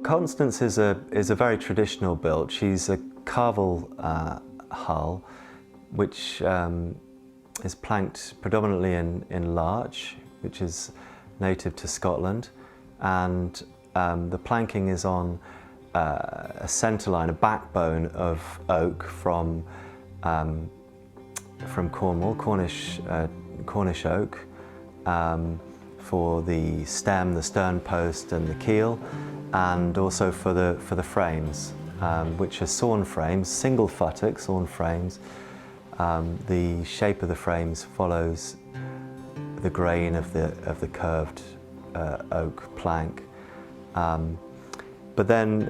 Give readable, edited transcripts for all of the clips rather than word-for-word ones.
Constance is a very traditional build. She's a Carvel hull, which is planked predominantly in Larch, which is native to Scotland, and the planking is on a centerline, a backbone of oak from Cornwall, Cornish oak, for the stem, the stern post, and the keel, and also for the frames, which are sawn frames, single futtock sawn frames. The shape of the frames follows the grain of the curved oak plank. But then,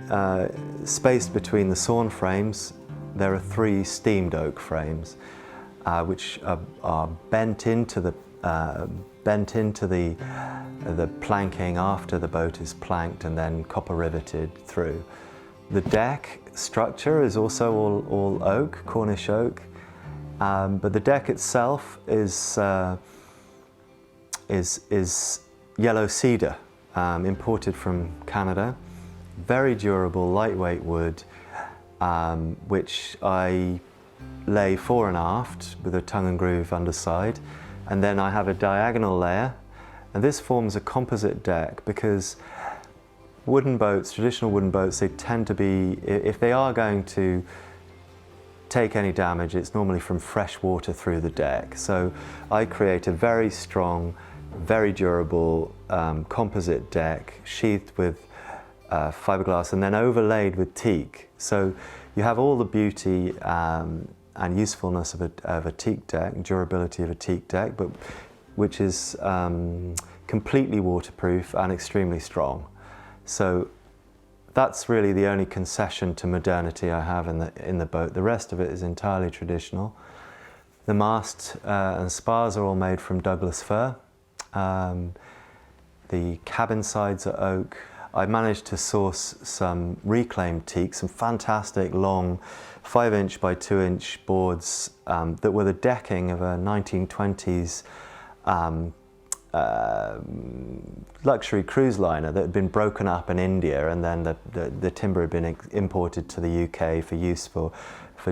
spaced between the sawn frames, there are 3 steamed oak frames, which are bent into the planking after the boat is planked and then copper riveted through. The deck structure is also all oak, Cornish oak, but the deck itself is yellow cedar, imported from Canada. Very durable, lightweight wood, which I lay fore and aft with a tongue and groove underside, and then I have a diagonal layer, and this forms a composite deck because wooden boats, traditional wooden boats, they tend to be, if they are going to take any damage, it's normally from fresh water through the deck. So I create a very strong, very durable composite deck sheathed with fiberglass and then overlaid with teak. So you have all the beauty and usefulness of a teak deck, durability of a teak deck, but which is completely waterproof and extremely strong. So that's really the only concession to modernity I have in the boat. The rest of it is entirely traditional. The mast and spars are all made from Douglas fir. The cabin sides are oak. I managed to source some reclaimed teak, some fantastic long 5-inch by 2-inch boards that were the decking of a 1920s luxury cruise liner that had been broken up in India, and then the timber had been imported to the UK for use for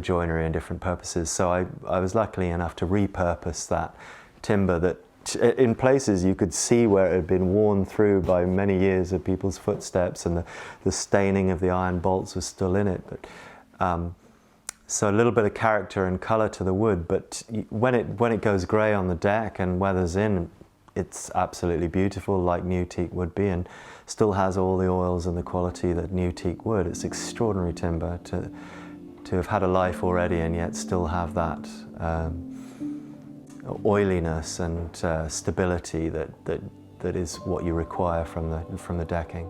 joinery and different purposes. So I was lucky enough to repurpose that timber that in places you could see where it had been worn through by many years of people's footsteps, and the staining of the iron bolts was still in it. But so a little bit of character and colour to the wood, but when it goes grey on the deck and weathers in, it's absolutely beautiful, like new teak would be, and still has all the oils and the quality that new teak would. It's extraordinary timber to have had a life already and yet still have that oiliness and stability that is what you require from the decking.